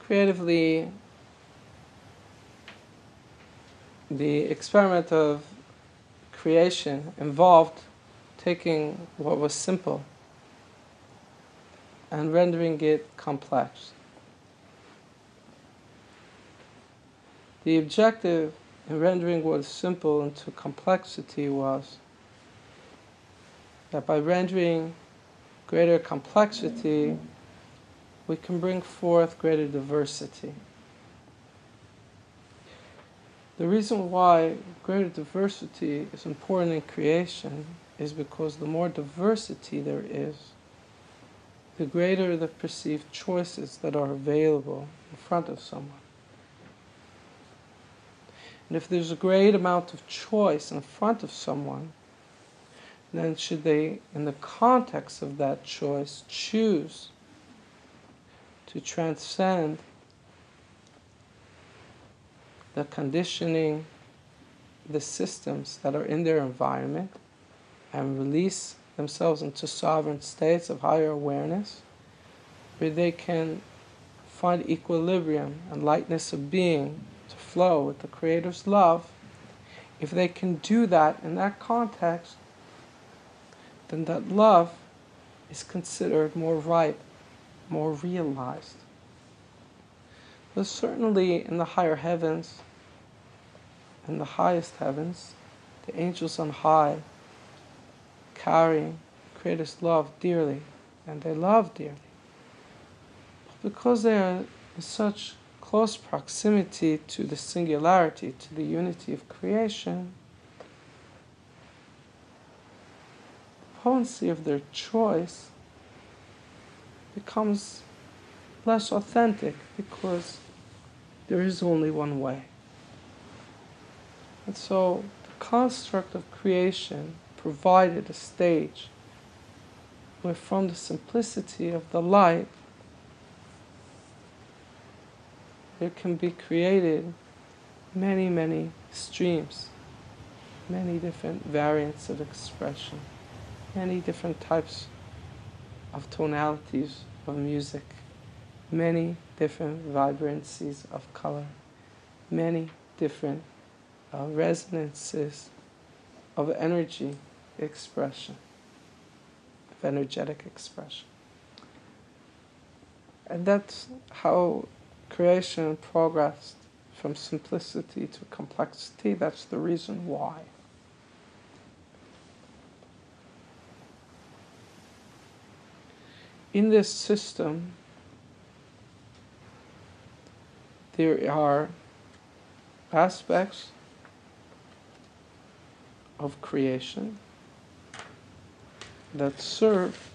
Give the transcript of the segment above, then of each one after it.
creatively, the experiment of creation involved taking what was simple and rendering it complex. The objective in rendering what is simple into complexity was that by rendering greater complexity, we can bring forth greater diversity. The reason why greater diversity is important in creation is because the more diversity there is, the greater the perceived choices that are available in front of someone. And if there's a great amount of choice in front of someone, then should they, in the context of that choice, choose to transcend the conditioning, the systems that are in their environment, and release themselves into sovereign states of higher awareness, where they can find equilibrium and lightness of being to flow with the Creator's love, if they can do that in that context, then that love is considered more ripe, more realized. But certainly in the higher heavens, in the highest heavens, the angels on high carry Creator's love dearly, and they love dearly. But because they are in such close proximity to the singularity, to the unity of creation, the potency of their choice becomes less authentic because there is only one way. And so the construct of creation provided a stage where from the simplicity of the light there can be created many, many streams, many different variants of expression, many different types of tonalities of music, many different vibrancies of color, many different resonances of energy expression, of energetic expression. And that's how creation progressed from simplicity to complexity. That's the reason why. In this system, there are aspects of creation that serve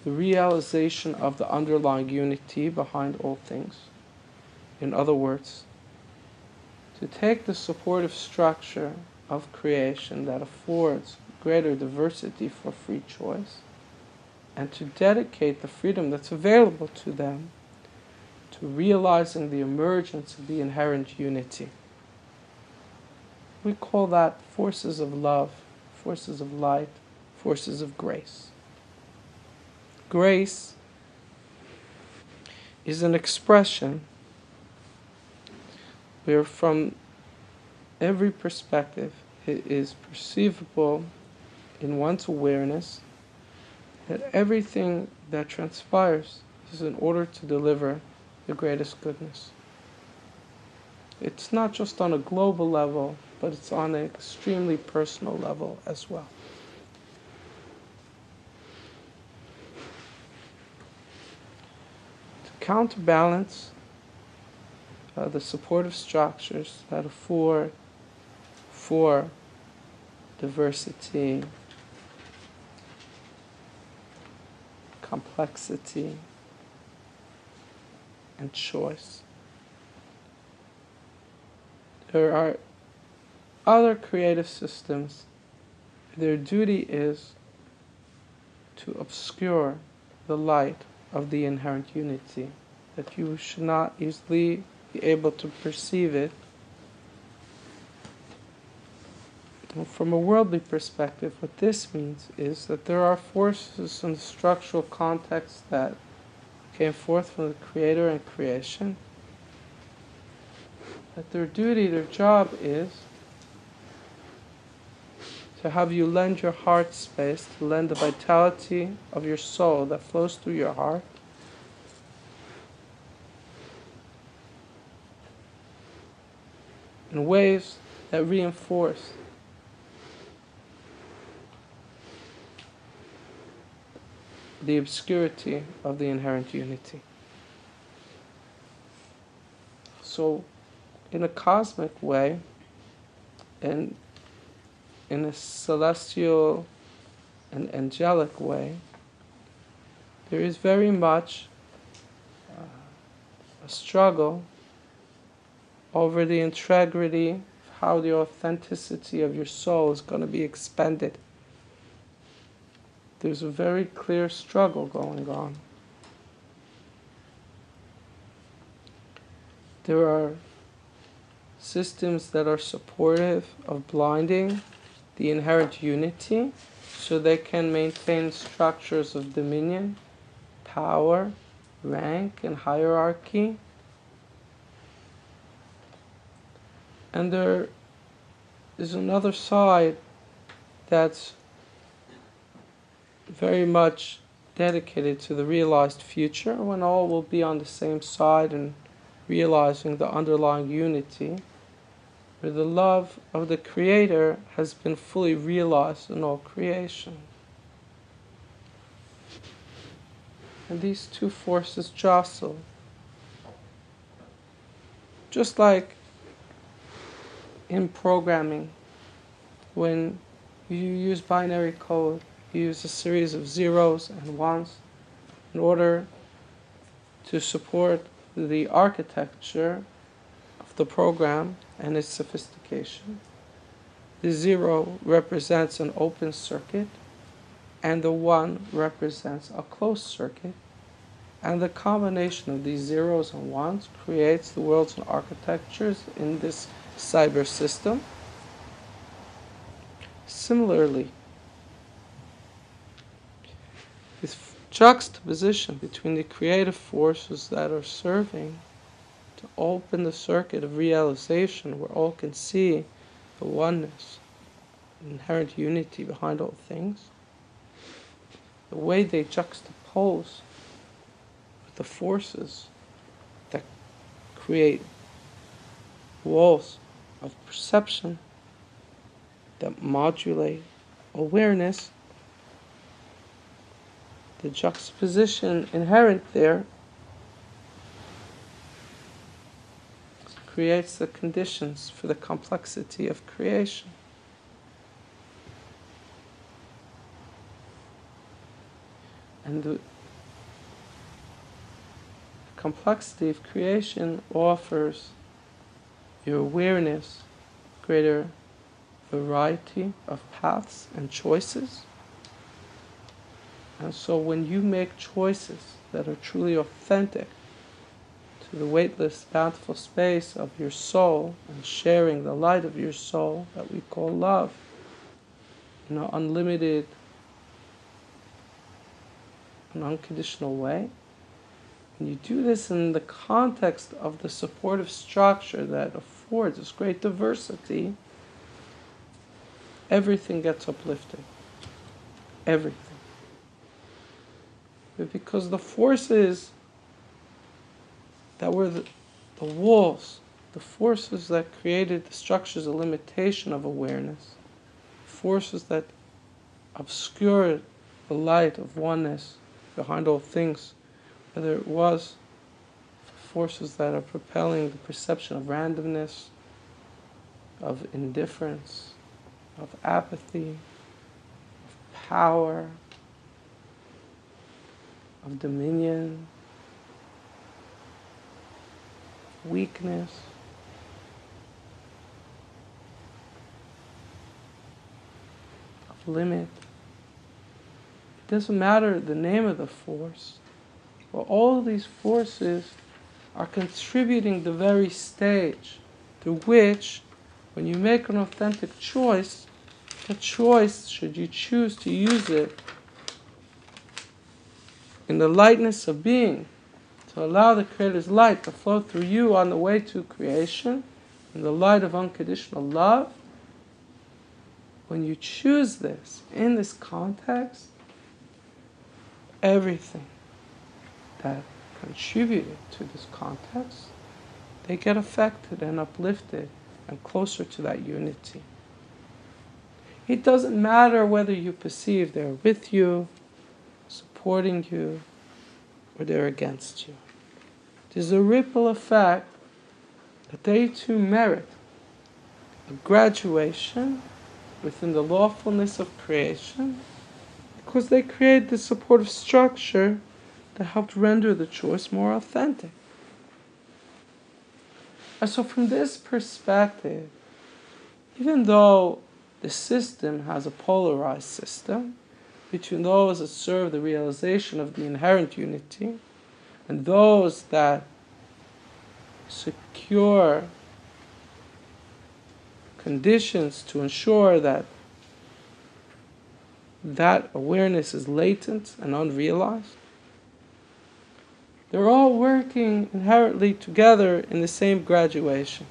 the realization of the underlying unity behind all things. In other words, to take the supportive structure of creation that affords greater diversity for free choice, and to dedicate the freedom that's available to them to realizing the emergence of the inherent unity. We call that forces of love, forces of light, forces of grace. Grace is an expression where from every perspective it is perceivable in one's awareness that everything that transpires is in order to deliver the greatest goodness. It's not just on a global level, but it's on an extremely personal level as well. To counterbalance the supportive structures that afford for diversity, complexity, and choice, there are other creative systems. Their duty is to obscure the light of the inherent unity, that you should not easily be able to perceive it. From a worldly perspective, what this means is that there are forces in the structural context that came forth from the Creator and creation, that their duty, their job is to have you lend your heart space, to lend the vitality of your soul that flows through your heart, in ways that reinforce the obscurity of the inherent unity. So, in a cosmic way, and in a celestial and angelic way, there is very much a struggle over the integrity of how the authenticity of your soul is going to be expended. There's a very clear struggle going on. There are systems that are supportive of blinding the inherent unity so they can maintain structures of dominion, power, rank, and hierarchy. And there is another side that's very much dedicated to the realized future, when all will be on the same side and realizing the underlying unity, where the love of the Creator has been fully realized in all creation. And these two forces jostle. Just like in programming, when you use binary code, you use a series of zeros and ones in order to support the architecture of the program and its sophistication. The 0 represents an open circuit, and the 1 represents a closed circuit, and the combination of these zeros and ones creates the worlds and architectures in this cyber system. Similarly, this juxtaposition between the creative forces that are serving to open the circuit of realization where all can see the oneness, the inherent unity behind all things, the way they juxtapose with the forces that create walls of perception that modulate awareness, the juxtaposition inherent there creates the conditions for the complexity of creation. And the complexity of creation offers your awareness greater variety of paths and choices. And so when you make choices that are truly authentic to the weightless, bountiful space of your soul and sharing the light of your soul that we call love in an unlimited and unconditional way, and you do this in the context of the supportive structure that affords this great diversity, everything gets uplifted. Everything. But because the forces that were the walls, the forces that created the structures of limitation of awareness, forces that obscured the light of oneness behind all things, whether it was forces that are propelling the perception of randomness, of indifference, of apathy, of power, of dominion, weakness, of limit. It doesn't matter the name of the force, but all of these forces are contributing the very stage through which, when you make an authentic choice, the choice, should you choose to use it in the lightness of being, to allow the Creator's light to flow through you on the way to creation, in the light of unconditional love. When you choose this, in this context, everything that contributed to this context, they get affected and uplifted and closer to that unity. It doesn't matter whether you perceive they're with you, supporting you, or they're against you. There's a ripple effect that they too merit a graduation within the lawfulness of creation, because they create the supportive structure that helped render the choice more authentic. And so from this perspective, even though the system has a polarized system between those that serve the realization of the inherent unity and those that secure conditions to ensure that that awareness is latent and unrealized, they're all working inherently together in the same graduation,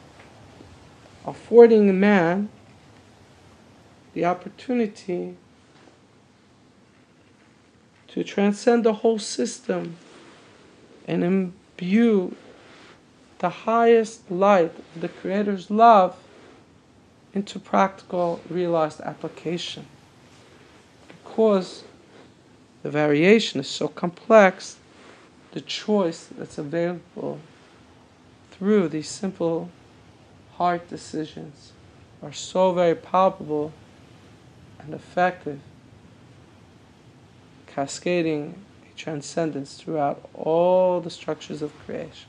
affording man the opportunity to transcend the whole system and imbue the highest light of the Creator's love into practical, realized application. Because the variation is so complex, the choice that's available through these simple heart decisions are so very palpable and effective, cascading a transcendence throughout all the structures of creation.